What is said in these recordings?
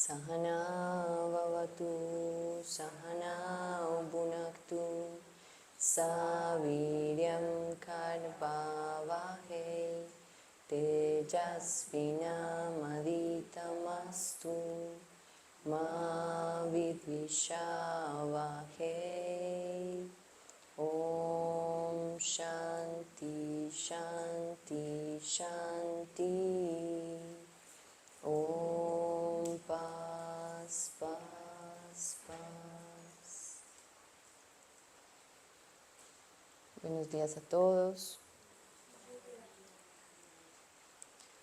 Sahana Vavatu Sahanau Bhunaktu Saviryam Karvavahe Tejasvinamavitamastu Ma Vidvishavahe. Om Shanti Shanti Shanti. Om Paz Paz Paz. Buenos días a todos.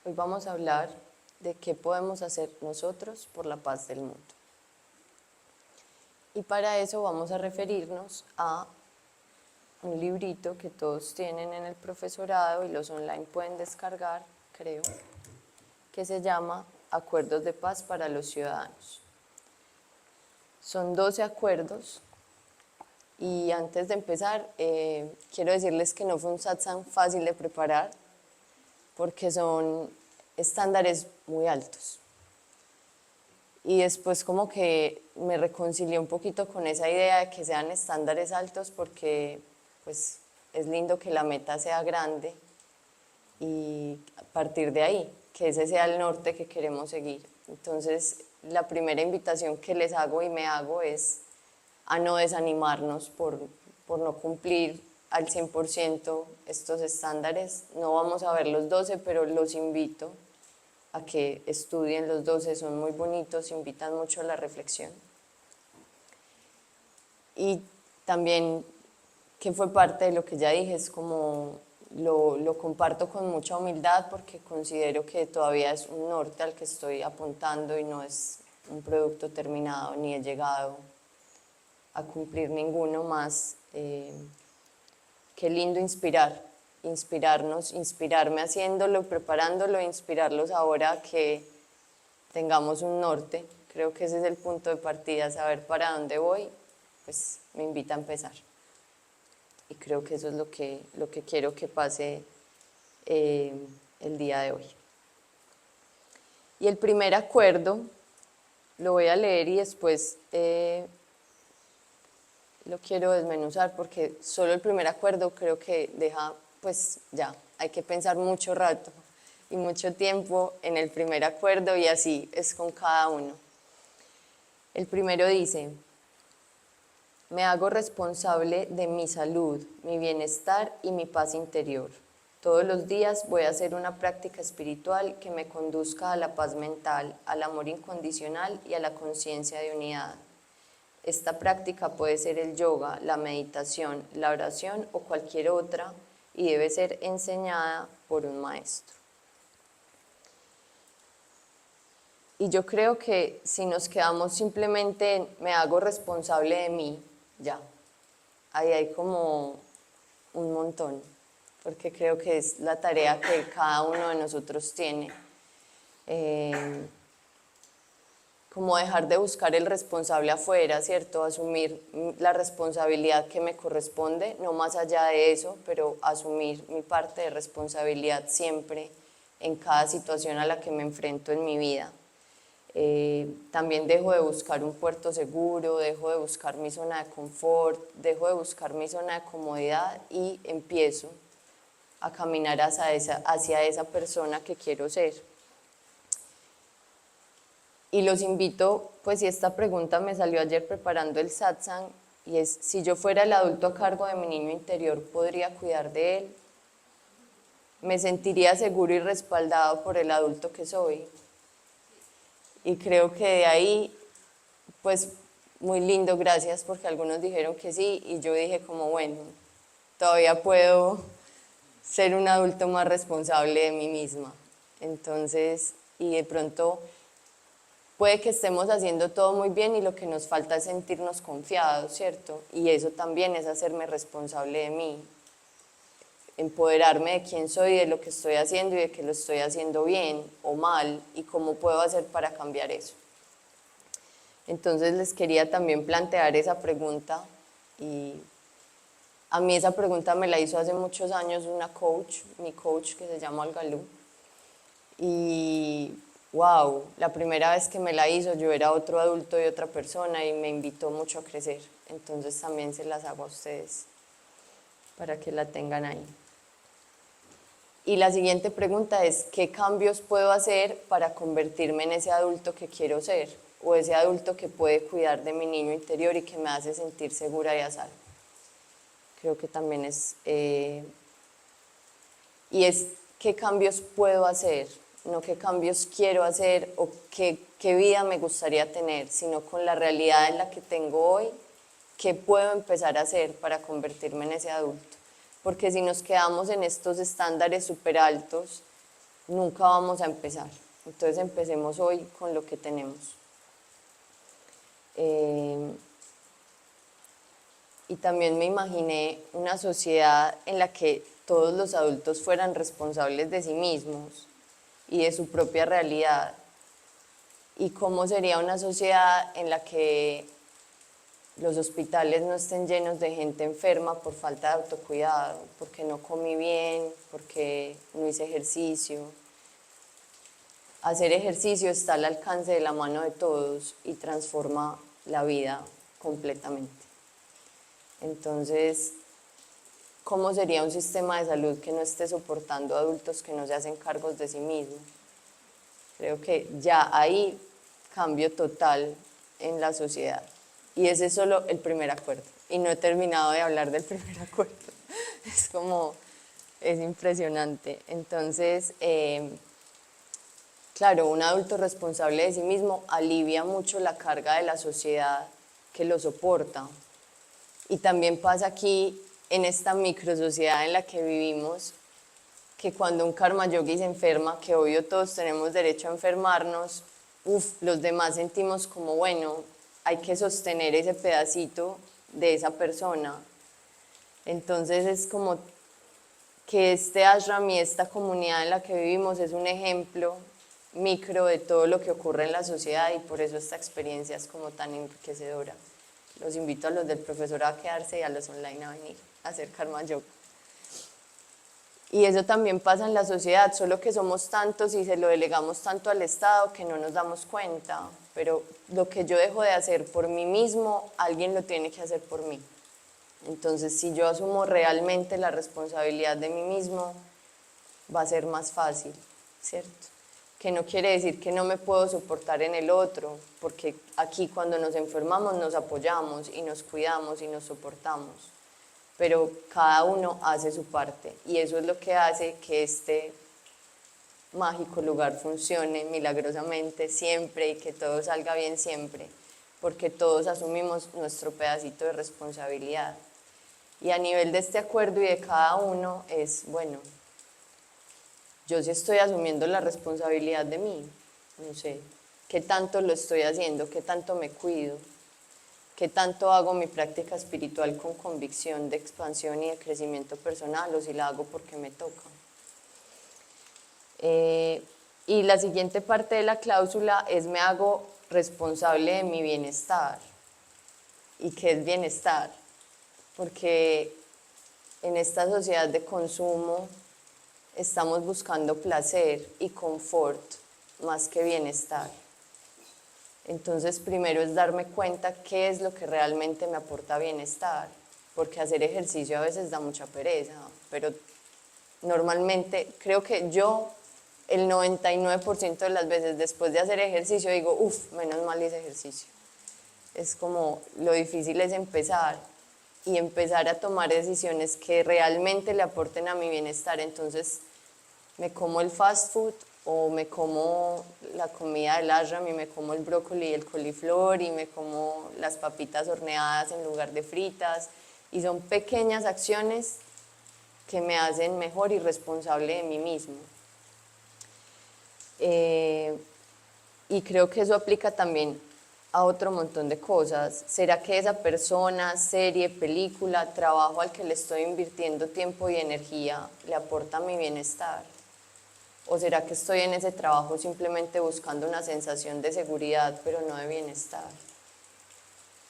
Hoy vamos a hablar de qué podemos hacer nosotros por la paz del mundo. Y para eso vamos a referirnos a un librito que todos tienen en el profesorado y los online pueden descargar, creo, que se llama Acuerdos de Paz para los Ciudadanos. Son 12 acuerdos y antes de empezar quiero decirles que no fue un satsang fácil de preparar porque son estándares muy altos. Y después como que me reconcilié un poquito con esa idea de que sean estándares altos porque pues es lindo que la meta sea grande y a partir de ahí, que ese sea el norte que queremos seguir. Entonces, la primera invitación que les hago y me hago es a no desanimarnos por no cumplir al 100% estos estándares. No vamos a ver los 12, pero los invito a que estudien los 12, son muy bonitos, invitan mucho a la reflexión. Y también, que fue parte de lo que ya dije, es como lo comparto con mucha humildad porque considero que todavía es un norte al que estoy apuntando y no es un producto terminado, ni he llegado a cumplir ninguno más. Qué lindo inspirarnos, inspirarme haciéndolo, preparándolo, inspirarlos ahora a que tengamos un norte. Creo que ese es el punto de partida, saber para dónde voy, pues me invita a empezar. Y creo que eso es lo que quiero que pase el día de hoy. Y el primer acuerdo lo voy a leer y después lo quiero desmenuzar porque solo el primer acuerdo creo que deja, pues ya, hay que pensar mucho rato y mucho tiempo en el primer acuerdo y así es con cada uno. El primero dice: me hago responsable de mi salud, mi bienestar y mi paz interior. Todos los días voy a hacer una práctica espiritual que me conduzca a la paz mental, al amor incondicional y a la conciencia de unidad. Esta práctica puede ser el yoga, la meditación, la oración o cualquier otra y debe ser enseñada por un maestro. Y yo creo que si nos quedamos simplemente en me hago responsable de mí, ya, ahí hay como un montón, porque creo que es la tarea que cada uno de nosotros tiene. Como dejar de buscar el responsable afuera, ¿cierto? Asumir la responsabilidad que me corresponde, no más allá de eso, pero asumir mi parte de responsabilidad siempre en cada situación a la que me enfrento en mi vida. También dejo de buscar un puerto seguro, dejo de buscar mi zona de confort, dejo de buscar mi zona de comodidad y empiezo a caminar hacia esa persona que quiero ser. Y los invito, pues si esta pregunta me salió ayer preparando el satsang, y es: si yo fuera el adulto a cargo de mi niño interior, ¿podría cuidar de él? ¿Me sentiría seguro y respaldado por el adulto que soy? Y creo que de ahí, pues muy lindo, gracias, porque algunos dijeron que sí, y yo dije como, bueno, todavía puedo ser un adulto más responsable de mí misma. Entonces, y de pronto puede que estemos haciendo todo muy bien y lo que nos falta es sentirnos confiados, ¿cierto? Y eso también es hacerme responsable de mí, empoderarme de quién soy, de lo que estoy haciendo y de que lo estoy haciendo bien o mal y cómo puedo hacer para cambiar eso. Entonces les quería también plantear esa pregunta y a mí esa pregunta me la hizo hace muchos años una coach, mi coach que se llama Olga Lu, y wow, la primera vez que me la hizo yo era otro adulto y otra persona y me invitó mucho a crecer. Entonces también se las hago a ustedes para que la tengan ahí. Y la siguiente pregunta es, ¿qué cambios puedo hacer para convertirme en ese adulto que quiero ser? O ese adulto que puede cuidar de mi niño interior y que me hace sentir segura y a salvo. Creo que también es... y es, ¿qué cambios puedo hacer? No qué cambios quiero hacer o qué vida me gustaría tener, sino con la realidad en la que tengo hoy, ¿qué puedo empezar a hacer para convertirme en ese adulto? Porque si nos quedamos en estos estándares súper altos, nunca vamos a empezar. Entonces empecemos hoy con lo que tenemos. Y también me imaginé una sociedad en la que todos los adultos fueran responsables de sí mismos y de su propia realidad. Y cómo sería una sociedad en la que los hospitales no estén llenos de gente enferma por falta de autocuidado, porque no comí bien, porque no hice ejercicio. Hacer ejercicio está al alcance de la mano de todos y transforma la vida completamente. Entonces, ¿cómo sería un sistema de salud que no esté soportando adultos que no se hacen cargos de sí mismos? Creo que ya hay cambio total en la sociedad. Y ese es solo el primer acuerdo. Y no he terminado de hablar del primer acuerdo. Es impresionante. Entonces, claro, un adulto responsable de sí mismo alivia mucho la carga de la sociedad que lo soporta. Y también pasa aquí, en esta microsociedad en la que vivimos, que cuando un karma yogi se enferma, que obvio todos tenemos derecho a enfermarnos, los demás sentimos como, bueno, hay que sostener ese pedacito de esa persona. Entonces es como que este ashram y esta comunidad en la que vivimos es un ejemplo micro de todo lo que ocurre en la sociedad y por eso esta experiencia es como tan enriquecedora. Los invito a los del profesorado a quedarse y a los online a venir a hacer karma yoga. Y eso también pasa en la sociedad, solo que somos tantos y se lo delegamos tanto al Estado que no nos damos cuenta. Pero lo que yo dejo de hacer por mí mismo, alguien lo tiene que hacer por mí. Entonces, si yo asumo realmente la responsabilidad de mí mismo, va a ser más fácil, ¿cierto? Que no quiere decir que no me puedo soportar en el otro, porque aquí cuando nos enfermamos nos apoyamos y nos cuidamos y nos soportamos, pero cada uno hace su parte y eso es lo que hace que este mágico lugar funcione milagrosamente siempre y que todo salga bien siempre, porque todos asumimos nuestro pedacito de responsabilidad. Y a nivel de este acuerdo y de cada uno es, bueno, yo sí estoy asumiendo la responsabilidad de mí, no sé, qué tanto lo estoy haciendo, qué tanto me cuido, qué tanto hago mi práctica espiritual con convicción de expansión y de crecimiento personal o si la hago porque me toca. Y la siguiente parte de la cláusula es me hago responsable de mi bienestar. ¿Y qué es bienestar? Porque en esta sociedad de consumo estamos buscando placer y confort más que bienestar. Entonces, primero es darme cuenta qué es lo que realmente me aporta bienestar, porque hacer ejercicio a veces da mucha pereza, pero normalmente creo que yo el 99% de las veces después de hacer ejercicio digo, menos mal hice ejercicio. Es como lo difícil es empezar y empezar a tomar decisiones que realmente le aporten a mi bienestar. Entonces, me como el fast food o me como la comida del ashram y me como el brócoli y el coliflor y me como las papitas horneadas en lugar de fritas. Y son pequeñas acciones que me hacen mejor y responsable de mí mismo. Y creo que eso aplica también a otro montón de cosas. ¿Será que esa persona, serie, película, trabajo al que le estoy invirtiendo tiempo y energía le aporta mi bienestar? ¿O será que estoy en ese trabajo simplemente buscando una sensación de seguridad, pero no de bienestar?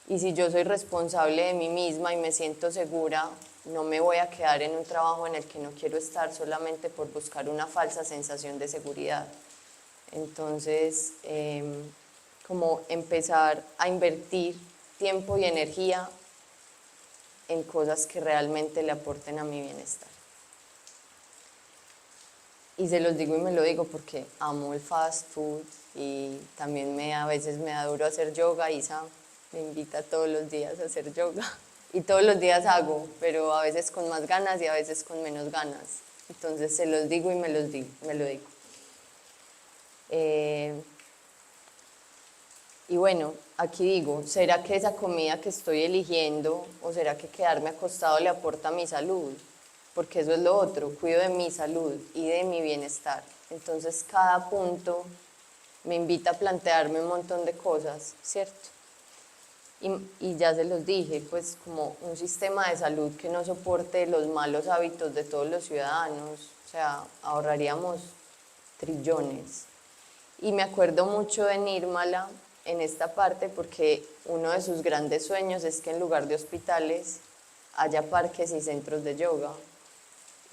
Y si yo soy responsable de mí misma y me siento segura, no me voy a quedar en un trabajo en el que no quiero estar solamente por buscar una falsa sensación de seguridad. Entonces, como empezar a invertir tiempo y energía en cosas que realmente le aporten a mi bienestar. Y se los digo y me lo digo porque amo el fast food y también a veces me da duro hacer yoga. Isa me invita todos los días a hacer yoga y todos los días hago, pero a veces con más ganas y a veces con menos ganas. Entonces se los digo y me lo digo. Y bueno, aquí digo, ¿será que esa comida que estoy eligiendo o será que quedarme acostado le aporta a mi salud? Porque eso es lo otro, cuido de mi salud y de mi bienestar. Entonces cada punto me invita a plantearme un montón de cosas, ¿cierto? Y ya se los dije, pues como un sistema de salud que no soporte los malos hábitos de todos los ciudadanos, o sea, ahorraríamos trillones. Y me acuerdo mucho de Nirmala en esta parte porque uno de sus grandes sueños es que en lugar de hospitales haya parques y centros de yoga.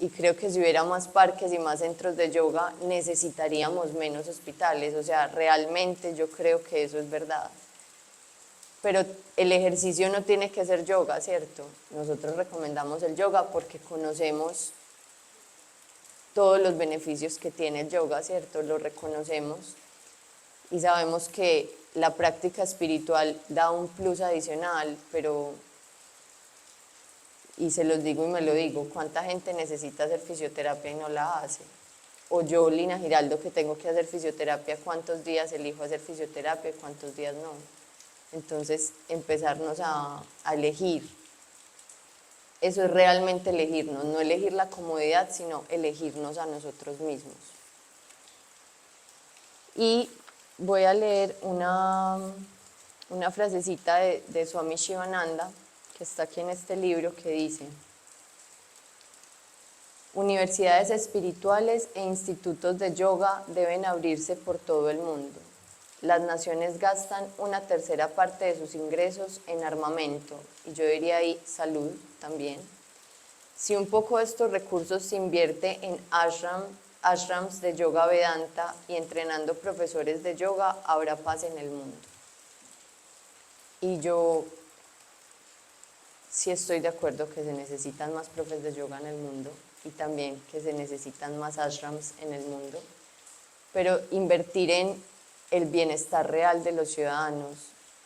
Y creo que si hubiera más parques y más centros de yoga necesitaríamos menos hospitales. O sea, realmente yo creo que eso es verdad. Pero el ejercicio no tiene que ser yoga, ¿cierto? Nosotros recomendamos el yoga porque conocemos todos los beneficios que tiene el yoga, ¿cierto? Lo reconocemos y sabemos que la práctica espiritual da un plus adicional, pero, y se los digo y me lo digo, ¿cuánta gente necesita hacer fisioterapia y no la hace? O yo, Lina Giraldo, que tengo que hacer fisioterapia, ¿cuántos días elijo hacer fisioterapia y cuántos días no? Entonces, empezarnos a elegir. Eso es realmente elegirnos, no elegir la comodidad, sino elegirnos a nosotros mismos. Y voy a leer una frasecita de Swami Shivananda, que está aquí en este libro, que dice: universidades espirituales e institutos de yoga deben abrirse por todo el mundo. Las naciones gastan una tercera parte de sus ingresos en armamento, y yo diría ahí salud también. Si un poco de estos recursos se invierte en ashrams de yoga Vedanta y entrenando profesores de yoga, habrá paz en el mundo. Y yo sí estoy de acuerdo que se necesitan más profes de yoga en el mundo y también que se necesitan más ashrams en el mundo, pero invertir en el bienestar real de los ciudadanos,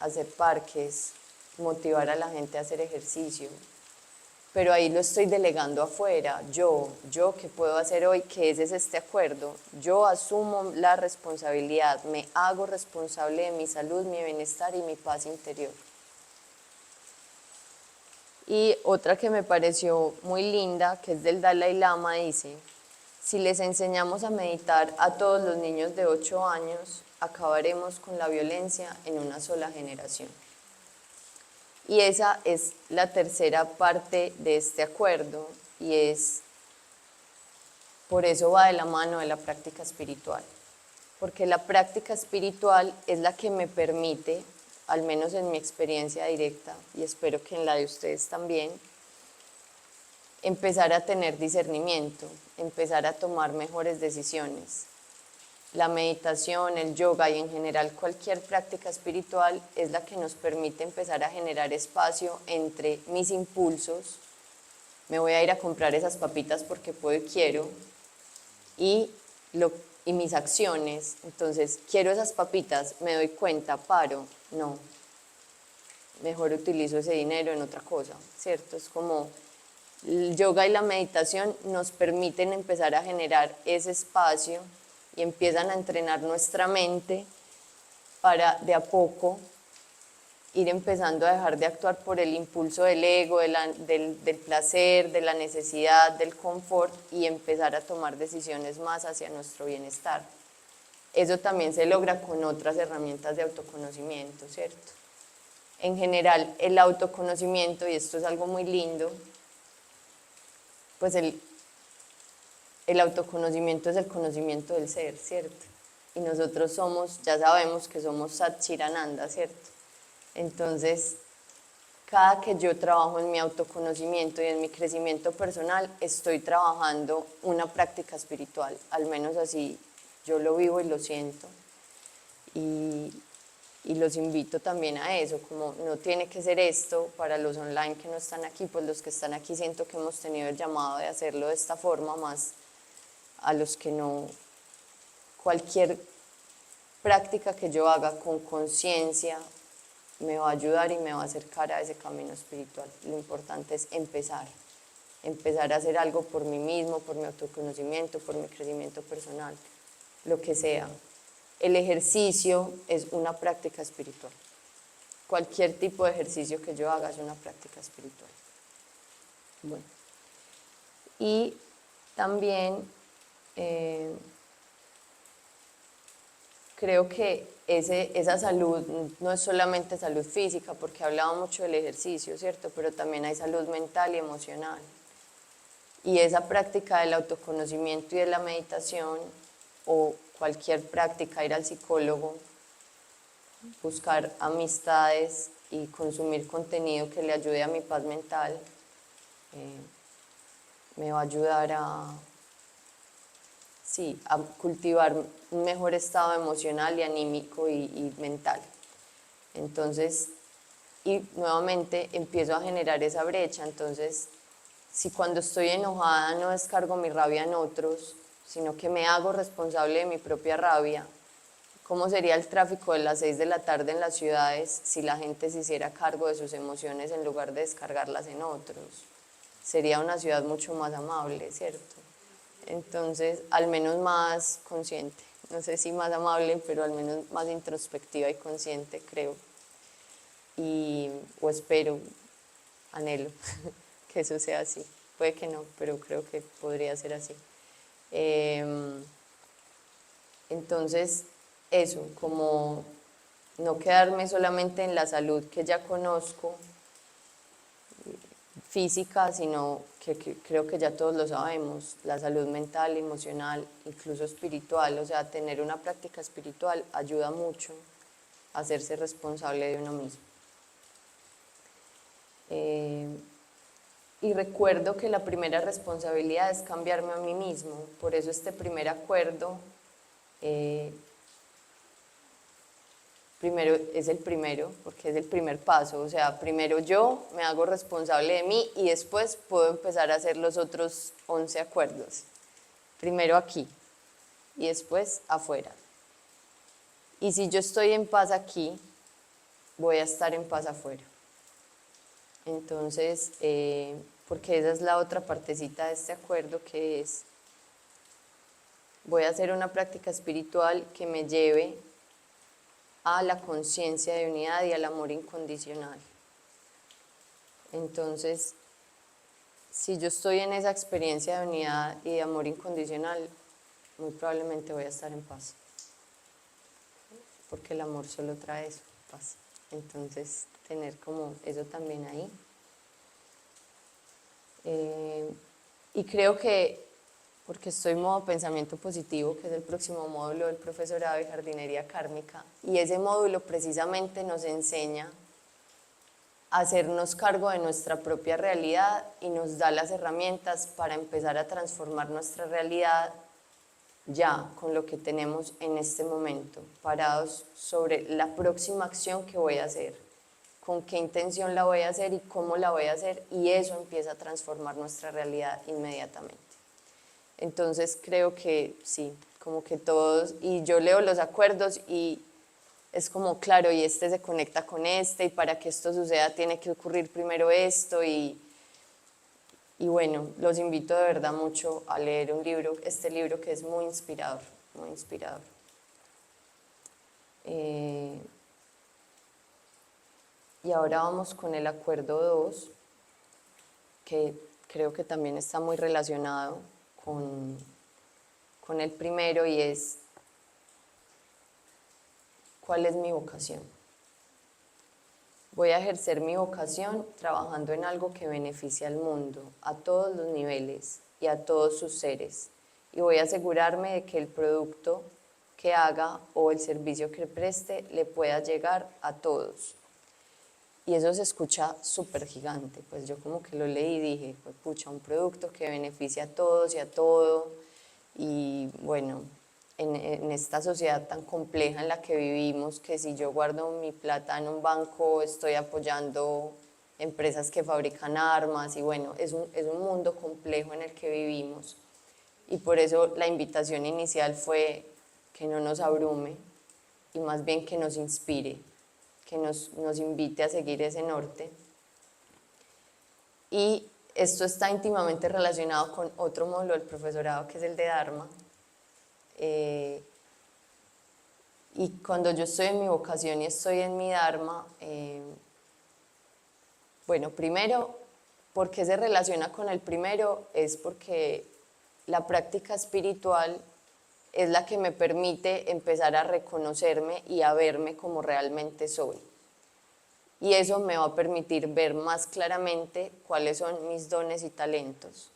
hacer parques, motivar a la gente a hacer ejercicio, pero ahí lo estoy delegando afuera. Yo, ¿qué puedo hacer hoy? Que ese es este acuerdo. Yo asumo la responsabilidad, me hago responsable de mi salud, mi bienestar y mi paz interior. Y otra que me pareció muy linda, que es del Dalai Lama, dice: si les enseñamos a meditar a todos los niños de 8 años, acabaremos con la violencia en una sola generación. Y esa es la tercera parte de este acuerdo, y es, por eso va de la mano de la práctica espiritual, porque la práctica espiritual es la que me permite, al menos en mi experiencia directa, y espero que en la de ustedes también, empezar a tener discernimiento, empezar a tomar mejores decisiones. La meditación, el yoga y en general cualquier práctica espiritual es la que nos permite empezar a generar espacio entre mis impulsos, me voy a ir a comprar esas papitas porque puedo y quiero, y mis acciones. Entonces, quiero esas papitas, me doy cuenta, paro, no, mejor utilizo ese dinero en otra cosa, ¿cierto? Es como el yoga y la meditación nos permiten empezar a generar ese espacio y empiezan a entrenar nuestra mente para de a poco ir empezando a dejar de actuar por el impulso del ego, del placer, de la necesidad, del confort, y empezar a tomar decisiones más hacia nuestro bienestar. Eso también se logra con otras herramientas de autoconocimiento, ¿cierto? En general, el autoconocimiento, y esto es algo muy lindo, pues el autoconocimiento es el conocimiento del ser, ¿cierto? Y nosotros somos, ya sabemos que somos Sat Chit Ananda, ¿cierto? Entonces, cada que yo trabajo en mi autoconocimiento y en mi crecimiento personal, estoy trabajando una práctica espiritual, al menos así yo lo vivo y lo siento. Y los invito también a eso, como no tiene que ser esto para los online que no están aquí, pues los que están aquí siento que hemos tenido el llamado de hacerlo de esta forma, más a los que no, cualquier práctica que yo haga con conciencia me va a ayudar y me va a acercar a ese camino espiritual. Lo importante es empezar a hacer algo por mí mismo, por mi autoconocimiento, por mi crecimiento personal, lo que sea. El ejercicio es una práctica espiritual. Cualquier tipo de ejercicio que yo haga es una práctica espiritual. Bueno. Y también creo que esa salud no es solamente salud física, porque hablaba mucho del ejercicio, ¿cierto? Pero también hay salud mental y emocional. Y esa práctica del autoconocimiento y de la meditación, o cualquier práctica, ir al psicólogo, buscar amistades y consumir contenido que le ayude a mi paz mental, me va a ayudar a cultivar un mejor estado emocional y anímico y mental. Entonces, y nuevamente empiezo a generar esa brecha. Entonces, si cuando estoy enojada no descargo mi rabia en otros, sino que me hago responsable de mi propia rabia, ¿cómo sería el tráfico de las 6 de la tarde en las ciudades si la gente se hiciera cargo de sus emociones en lugar de descargarlas en otros? Sería una ciudad mucho más amable, ¿cierto? Entonces, al menos más consciente. No sé si más amable, pero al menos más introspectiva y consciente, creo. O espero, anhelo que eso sea así. Puede que no, pero creo que podría ser así. Entonces, eso, como no quedarme solamente en la salud que ya conozco, física, sino que creo que ya todos lo sabemos, la salud mental, emocional, incluso espiritual. O sea, tener una práctica espiritual ayuda mucho a hacerse responsable de uno mismo. Y recuerdo que la primera responsabilidad es cambiarme a mí mismo. Por eso este primer acuerdo, primero es el primero, porque es el primer paso. O sea, primero yo me hago responsable de mí y después puedo empezar a hacer los otros 11 acuerdos. Primero aquí y después afuera. Y si yo estoy en paz aquí, voy a estar en paz afuera. Entonces, porque esa es la otra partecita de este acuerdo, que es, voy a hacer una práctica espiritual que me lleve a la conciencia de unidad y al amor incondicional. Entonces, si yo estoy en esa experiencia de unidad y de amor incondicional, muy probablemente voy a estar en paz. Porque el amor solo trae eso, paz. Entonces, tener como eso también ahí. Y creo que, porque estoy en modo pensamiento positivo, que es el próximo módulo del profesorado de jardinería kármica, y ese módulo precisamente nos enseña a hacernos cargo de nuestra propia realidad y nos da las herramientas para empezar a transformar nuestra realidad ya con lo que tenemos en este momento, parados sobre la próxima acción que voy a hacer, con qué intención la voy a hacer y cómo la voy a hacer, y eso empieza a transformar nuestra realidad inmediatamente. Entonces creo que sí, como que todos, y yo leo los acuerdos y es como, claro, y este se conecta con este, y para que esto suceda tiene que ocurrir primero esto, y bueno, los invito de verdad mucho a leer este libro que es muy inspirador, muy inspirador. Y ahora vamos con el acuerdo 2, que creo que también está muy relacionado con el primero, y es, ¿cuál es mi vocación? Voy a ejercer mi vocación trabajando en algo que beneficie al mundo, a todos los niveles y a todos sus seres. Y voy a asegurarme de que el producto que haga o el servicio que preste le pueda llegar a todos. Y eso se escucha súper gigante. Pues yo como que lo leí y dije, pues pucha, un producto que beneficie a todos y a todo. Y bueno, en esta sociedad tan compleja en la que vivimos, que si yo guardo mi plata en un banco estoy apoyando empresas que fabrican armas y bueno, es un mundo complejo en el que vivimos y por eso la invitación inicial fue que no nos abrume y más bien que nos inspire, que nos invite a seguir ese norte. Y esto está íntimamente relacionado con otro módulo del profesorado que es el de Dharma. Y cuando yo estoy en mi vocación y estoy en mi Dharma, bueno, primero, ¿por qué se relaciona con el primero? Es porque la práctica espiritual es la que me permite empezar a reconocerme y a verme como realmente soy. Y eso me va a permitir ver más claramente cuáles son mis dones y talentos,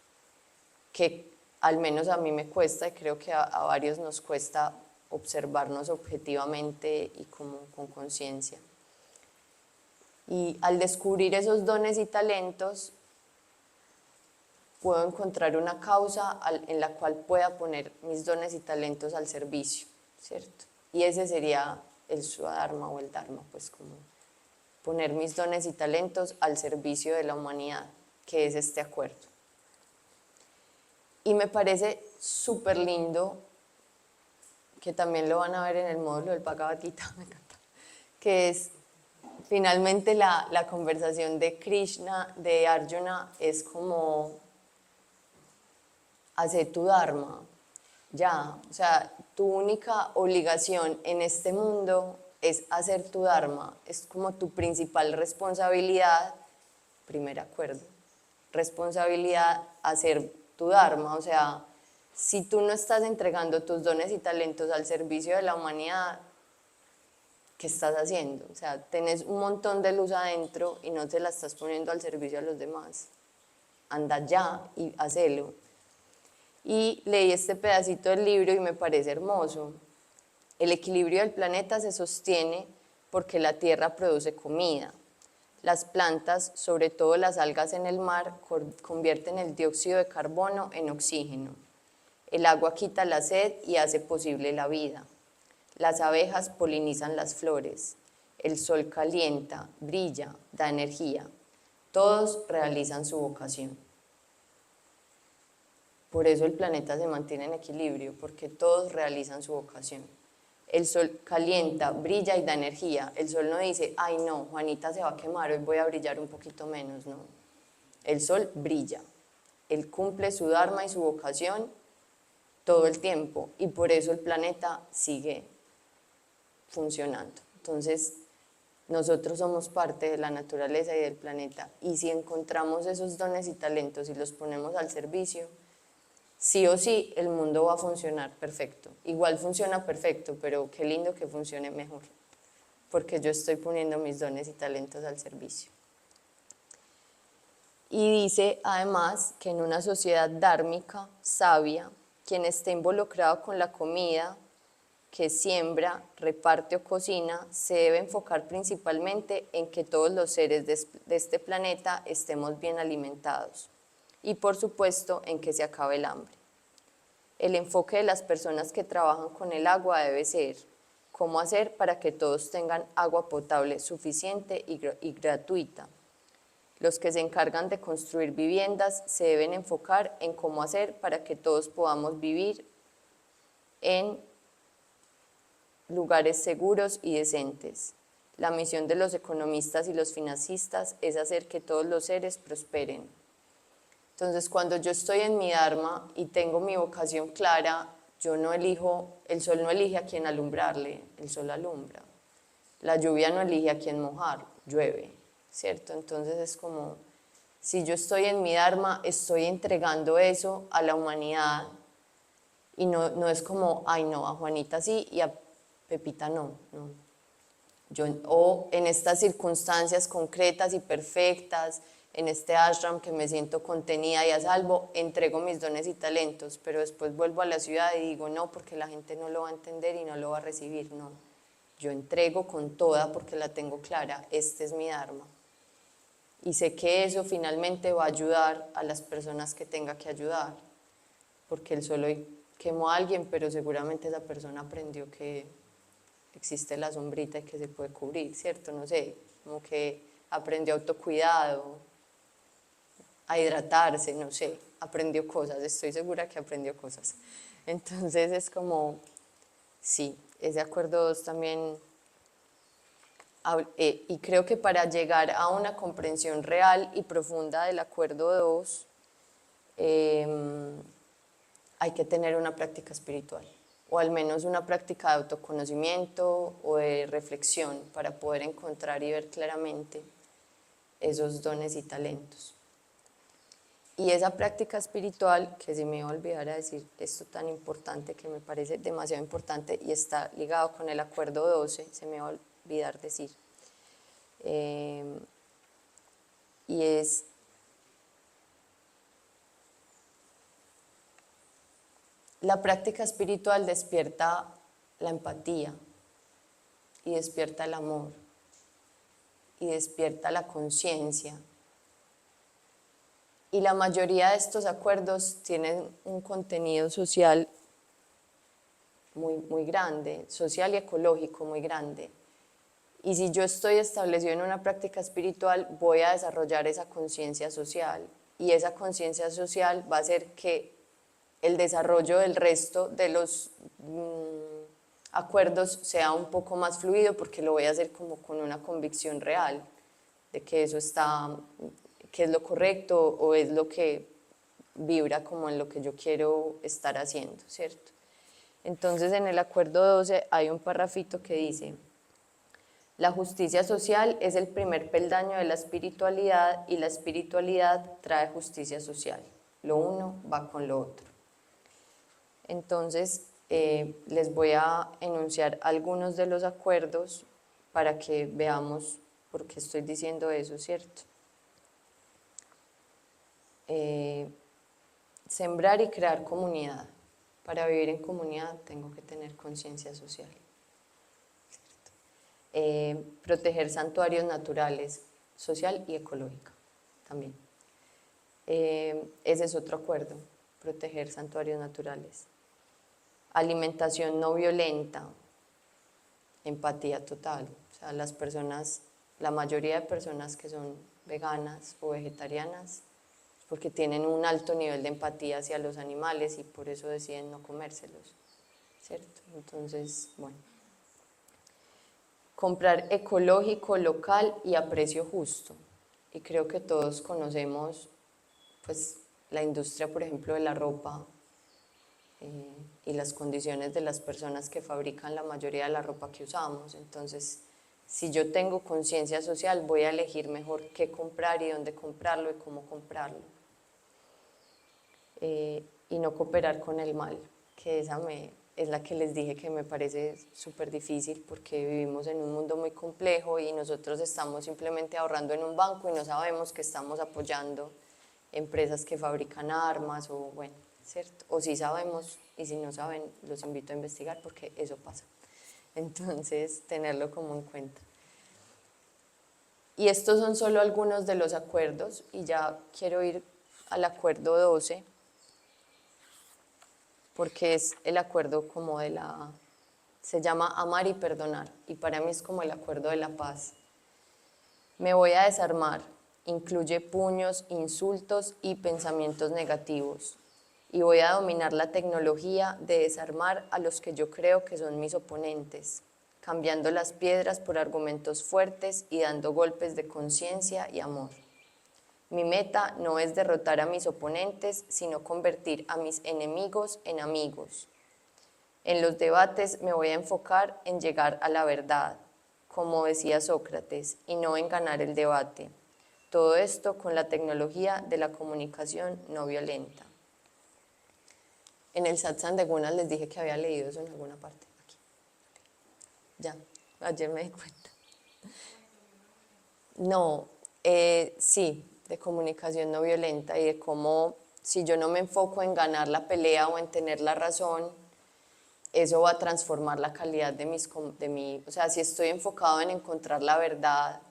que al menos a mí me cuesta y creo que a varios nos cuesta observarnos objetivamente y como con conciencia. Y al descubrir esos dones y talentos, puedo encontrar una causa en la cual pueda poner mis dones y talentos al servicio, ¿cierto? Y ese sería el Swadharma o el Dharma, pues como poner mis dones y talentos al servicio de la humanidad, que es este acuerdo. Y me parece súper lindo, que también lo van a ver en el módulo del Bhagavad Gita, me encanta, que es finalmente la conversación de Krishna, de Arjuna, es como hacer tu Dharma, ya, o sea, tu única obligación en este mundo es hacer tu Dharma, es como tu principal responsabilidad, primer acuerdo, responsabilidad hacer tu Dharma, o sea, si tú no estás entregando tus dones y talentos al servicio de la humanidad, ¿qué estás haciendo? O sea, tenés un montón de luz adentro y no te la estás poniendo al servicio de los demás. Anda ya y hacelo. Y leí este pedacito del libro y me parece hermoso. El equilibrio del planeta se sostiene porque la tierra produce comida. Las plantas, sobre todo las algas en el mar, convierten el dióxido de carbono en oxígeno. El agua quita la sed y hace posible la vida. Las abejas polinizan las flores. El sol calienta, brilla, da energía. Todos realizan su vocación. Por eso el planeta se mantiene en equilibrio, porque todos realizan su vocación. El sol calienta, brilla y da energía. El sol no dice, ay no, Juanita se va a quemar, hoy voy a brillar un poquito menos, no. El sol brilla. Él cumple su dharma y su vocación todo el tiempo y por eso el planeta sigue funcionando. Entonces, nosotros somos parte de la naturaleza y del planeta y si encontramos esos dones y talentos y los ponemos al servicio, sí o sí el mundo va a funcionar perfecto. Igual funciona perfecto, pero qué lindo que funcione mejor, porque yo estoy poniendo mis dones y talentos al servicio. Y dice además que en una sociedad dármica, sabia, quien esté involucrado con la comida que siembra, reparte o cocina, se debe enfocar principalmente en que todos los seres de este planeta estemos bien alimentados y por supuesto en que se acabe el hambre. El enfoque de las personas que trabajan con el agua debe ser cómo hacer para que todos tengan agua potable suficiente y gratuita. Los que se encargan de construir viviendas se deben enfocar en cómo hacer para que todos podamos vivir en lugares seguros y decentes. La misión de los economistas y los financistas es hacer que todos los seres prosperen. Entonces, cuando yo estoy en mi Dharma y tengo mi vocación clara, yo no elijo, el sol no elige a quién alumbrarle, el sol alumbra. La lluvia no elige a quién mojar, llueve, ¿cierto? Entonces es como, si yo estoy en mi Dharma, estoy entregando eso a la humanidad y no es como, ay no, a Juanita sí y a Pepita no, no. O en estas circunstancias concretas y perfectas, en este ashram que me siento contenida y a salvo, entrego mis dones y talentos, pero después vuelvo a la ciudad y digo no, porque la gente no lo va a entender y no lo va a recibir, no. Yo entrego con toda porque la tengo clara, este es mi dharma. Y sé que eso finalmente va a ayudar a las personas que tenga que ayudar, porque el sol hoy quemó a alguien, pero seguramente esa persona aprendió que existe la sombrita y que se puede cubrir, ¿cierto? No sé, como que aprendió autocuidado, a hidratarse, no sé, aprendió cosas, estoy segura que aprendió cosas. Entonces es como, sí, ese acuerdo 2 también, y creo que para llegar a una comprensión real y profunda del acuerdo 2, hay que tener una práctica espiritual, o al menos una práctica de autoconocimiento o de reflexión para poder encontrar y ver claramente esos dones y talentos. Y esa práctica espiritual, que se me iba a olvidar a decir esto tan importante, que me parece demasiado importante y está ligado con el acuerdo 12, se me va a olvidar decir, y es la práctica espiritual despierta la empatía y despierta el amor y despierta la conciencia. Y la mayoría de estos acuerdos tienen un contenido social muy grande, social y ecológico muy grande. Y si yo estoy establecido en una práctica espiritual, voy a desarrollar esa conciencia social. Y esa conciencia social va a hacer que el desarrollo del resto de los acuerdos sea un poco más fluido, porque lo voy a hacer como con una convicción real de que eso está, que es lo correcto o es lo que vibra como en lo que yo quiero estar haciendo, ¿cierto? Entonces en el acuerdo 12 hay un parrafito que dice: la justicia social es el primer peldaño de la espiritualidad y la espiritualidad trae justicia social. Lo uno va con lo otro. Entonces, les voy a enunciar algunos de los acuerdos para que veamos por qué estoy diciendo eso, ¿cierto? Sembrar y crear comunidad. Para vivir en comunidad tengo que tener conciencia social. Proteger santuarios naturales, social y ecológica también. Ese es otro acuerdo, proteger santuarios naturales. Alimentación no violenta, empatía total. O sea, las personas, la mayoría de personas que son veganas o vegetarianas, porque tienen un alto nivel de empatía hacia los animales y por eso deciden no comérselos, ¿cierto? Entonces, bueno. Comprar ecológico, local y a precio justo. Y creo que todos conocemos pues, la industria, por ejemplo, de la ropa y las condiciones de las personas que fabrican la mayoría de la ropa que usamos. Entonces, si yo tengo conciencia social, voy a elegir mejor qué comprar y dónde comprarlo y cómo comprarlo. Y no cooperar con el mal, que es la que les dije que me parece súper difícil porque vivimos en un mundo muy complejo y nosotros estamos simplemente ahorrando en un banco y no sabemos que estamos apoyando empresas que fabrican armas o bueno, ¿cierto? O si sabemos y si no saben, los invito a investigar porque eso pasa. Entonces, tenerlo como en cuenta. Y estos son solo algunos de los acuerdos y ya quiero ir al acuerdo 12, porque es el acuerdo como se llama amar y perdonar, y para mí es como el acuerdo de la paz. Me voy a desarmar, incluye puños, insultos y pensamientos negativos, y voy a dominar la tecnología de desarmar a los que yo creo que son mis oponentes, cambiando las piedras por argumentos fuertes y dando golpes de conciencia y amor. Mi meta no es derrotar a mis oponentes, sino convertir a mis enemigos en amigos. En los debates me voy a enfocar en llegar a la verdad, como decía Sócrates, y no en ganar el debate. Todo esto con la tecnología de la comunicación no violenta. En el satsang de Gunas les dije que había leído eso en alguna parte. Aquí. Ya, ayer me di cuenta. No, sí, de comunicación no violenta y de cómo si yo no me enfoco en ganar la pelea o en tener la razón, eso va a transformar la calidad o sea, si estoy enfocado en encontrar la verdad,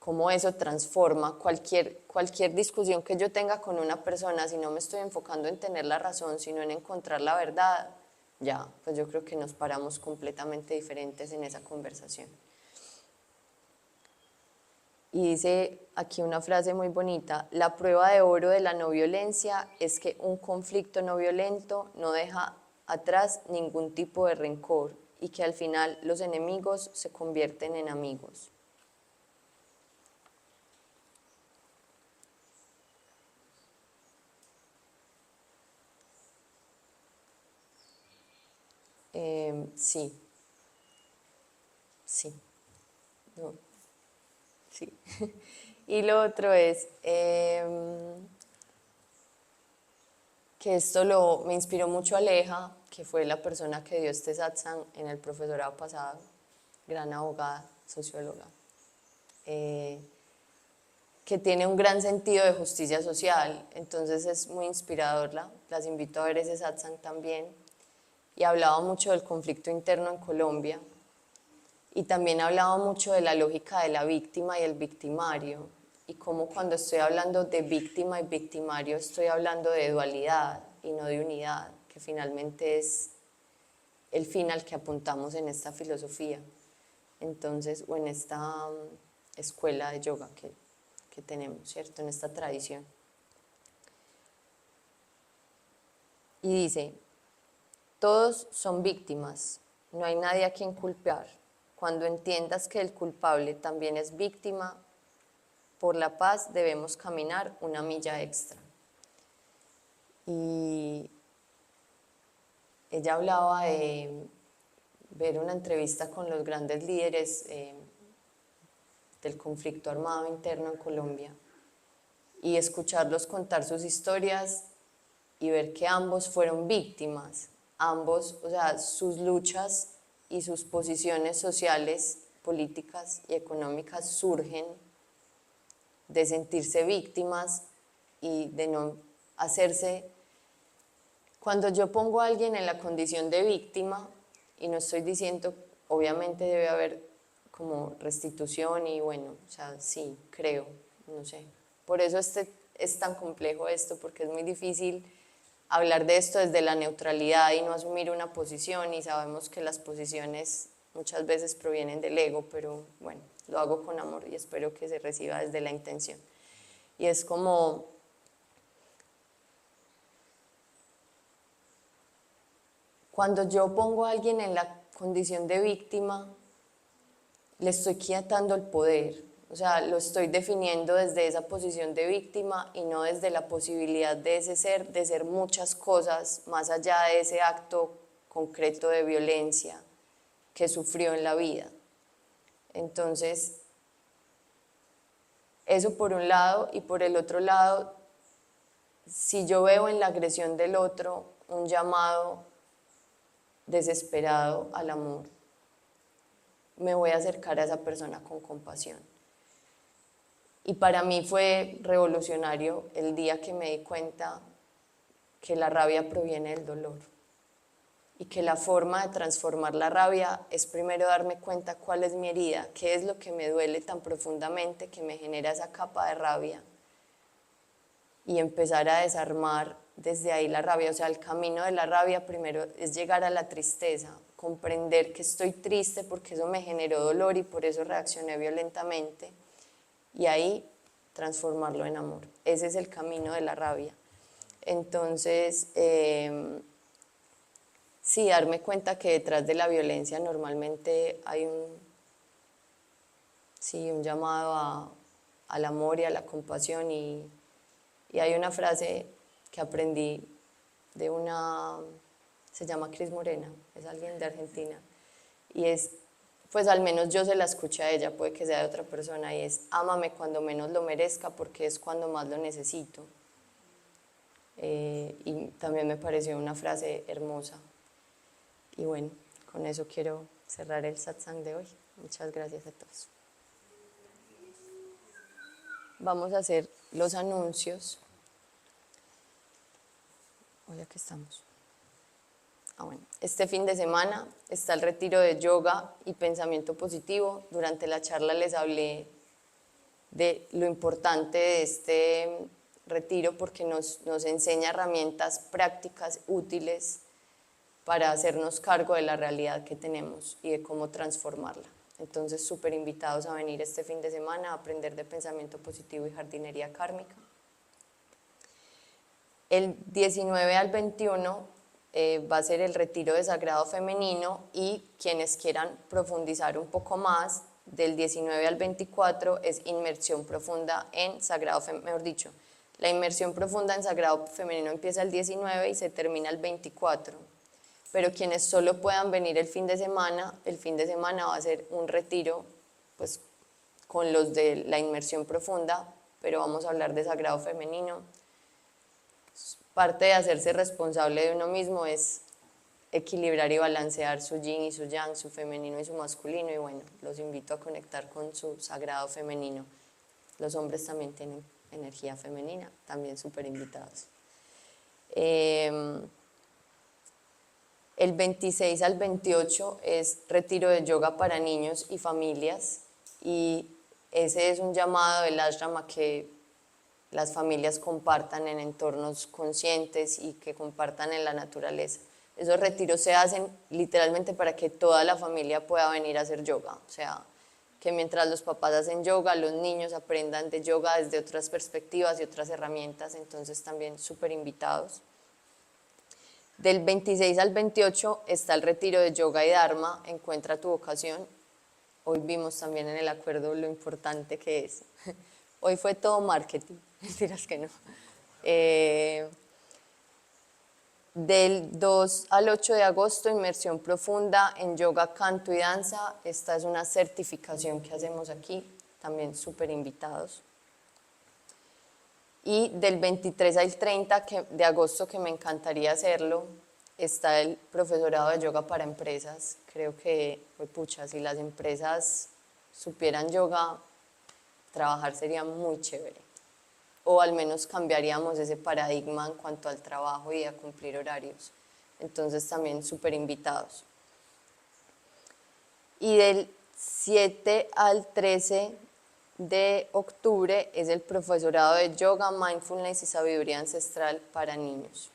cómo eso transforma cualquier discusión que yo tenga con una persona. Si no me estoy enfocando en tener la razón, sino en encontrar la verdad, ya, pues yo creo que nos paramos completamente diferentes en esa conversación. Y dice aquí una frase muy bonita: la prueba de oro de la no violencia es que un conflicto no violento no deja atrás ningún tipo de rencor y que al final los enemigos se convierten en amigos. Sí, sí, no, sí. Y lo otro es que esto me inspiró mucho Aleja, que fue la persona que dio este satsang en el profesorado pasado, gran abogada, socióloga, que tiene un gran sentido de justicia social. Entonces es muy inspirador, las invito a ver ese satsang también. Y hablaba mucho del conflicto interno en Colombia, y también hablaba mucho de la lógica de la víctima y el victimario, y cómo cuando estoy hablando de víctima y victimario estoy hablando de dualidad y no de unidad, que finalmente es el fin al que apuntamos en esta filosofía, entonces, o en esta escuela de yoga que tenemos, ¿cierto? En esta tradición. Y dice: todos son víctimas, no hay nadie a quien culpar. Cuando entiendas que el culpable también es víctima, por la paz debemos caminar una milla extra. Y ella hablaba de ver una entrevista con los grandes líderes del conflicto armado interno en Colombia y escucharlos contar sus historias y ver que ambos fueron víctimas, ambos, o sea, sus luchas y sus posiciones sociales, políticas y económicas surgen de sentirse víctimas y de no hacerse. Cuando yo pongo a alguien en la condición de víctima, y no estoy diciendo, obviamente debe haber como restitución y bueno, o sea, sí, creo, no sé. Por eso es tan complejo esto, porque es muy difícil hablar de esto desde la neutralidad y no asumir una posición, y sabemos que las posiciones muchas veces provienen del ego, pero bueno, lo hago con amor y espero que se reciba desde la intención. Y es como, cuando yo pongo a alguien en la condición de víctima, le estoy quitando el poder, o sea, lo estoy definiendo desde esa posición de víctima y no desde la posibilidad de ese ser, de ser muchas cosas más allá de ese acto concreto de violencia que sufrió en la vida. Entonces, eso por un lado, y por el otro lado, si yo veo en la agresión del otro un llamado desesperado al amor, me voy a acercar a esa persona con compasión. Y para mí fue revolucionario el día que me di cuenta que la rabia proviene del dolor y que la forma de transformar la rabia es primero darme cuenta cuál es mi herida, qué es lo que me duele tan profundamente que me genera esa capa de rabia, y empezar a desarmar desde ahí la rabia. O sea, el camino de la rabia primero es llegar a la tristeza, comprender que estoy triste porque eso me generó dolor y por eso reaccioné violentamente, y ahí transformarlo en amor. Ese es el camino de la rabia. Entonces, sí, darme cuenta que detrás de la violencia normalmente hay un llamado al amor y a la compasión, y hay una frase que aprendí de se llama Cris Morena, es alguien de Argentina, y es, pues al menos yo se la escuché a ella, puede que sea de otra persona, y es: ámame cuando menos lo merezca porque es cuando más lo necesito. Y también me pareció una frase hermosa. Y bueno, con eso quiero cerrar el satsang de hoy. Muchas gracias a todos. Vamos a hacer los anuncios. Hoy aquí estamos. Bueno, este fin de semana está el retiro de yoga y pensamiento positivo. Durante la charla les hablé de lo importante de este retiro porque nos enseña herramientas prácticas útiles para hacernos cargo de la realidad que tenemos y de cómo transformarla. Entonces, súper invitados a venir este fin de semana a aprender de pensamiento positivo y jardinería kármica. El 19 al 21 va a ser el retiro de Sagrado Femenino y quienes quieran profundizar un poco más, del 19 al 24 es inmersión profunda en Sagrado Femenino, mejor dicho, la inmersión profunda en Sagrado Femenino empieza el 19 y se termina el 24. Pero quienes solo puedan venir el fin de semana va a ser un retiro pues, con los de la inmersión profunda, pero vamos a hablar de Sagrado Femenino. Parte de hacerse responsable de uno mismo es equilibrar y balancear su yin y su yang, su femenino y su masculino, y bueno, los invito a conectar con su sagrado femenino. Los hombres también tienen energía femenina, también súper invitados. El 26 al 28 es retiro de yoga para niños y familias, y ese es un llamado del ashram a que las familias compartan en entornos conscientes y que compartan en la naturaleza. Esos retiros se hacen literalmente para que toda la familia pueda venir a hacer yoga, o sea, que mientras los papás hacen yoga, los niños aprendan de yoga desde otras perspectivas y otras herramientas, entonces también súper invitados. Del 26 al 28 está el retiro de yoga y dharma, encuentra tu vocación. Hoy vimos también en el acuerdo lo importante que es. Hoy fue todo marketing, mentiras que no. Del 2 al 8 de agosto, inmersión profunda en yoga, canto y danza. Esta es una certificación que hacemos aquí, también súper invitados. Y del 23 al 30 de agosto, que me encantaría hacerlo, está el profesorado de yoga para empresas. Creo que, pues pucha, si las empresas supieran yoga, trabajar sería muy chévere. O al menos cambiaríamos ese paradigma en cuanto al trabajo y a cumplir horarios. Entonces también súper invitados. Y del 7 al 13 de octubre es el profesorado de yoga, mindfulness y sabiduría ancestral para niños.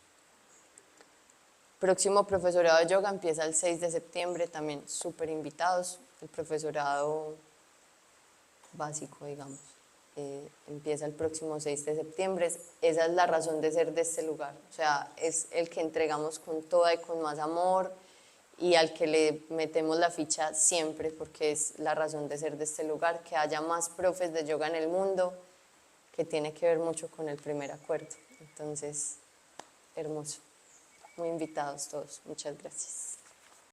Próximo profesorado de yoga empieza el 6 de septiembre, también súper invitados. El profesorado básico, digamos. Empieza el próximo 6 de septiembre. Esa es la razón de ser de este lugar. O sea, es el que entregamos con toda y con más amor y al que le metemos la ficha siempre porque es la razón de ser de este lugar, que haya más profes de yoga en el mundo, que tiene que ver mucho con el primer acuerdo. Entonces, hermoso. Muy invitados todos. Muchas gracias.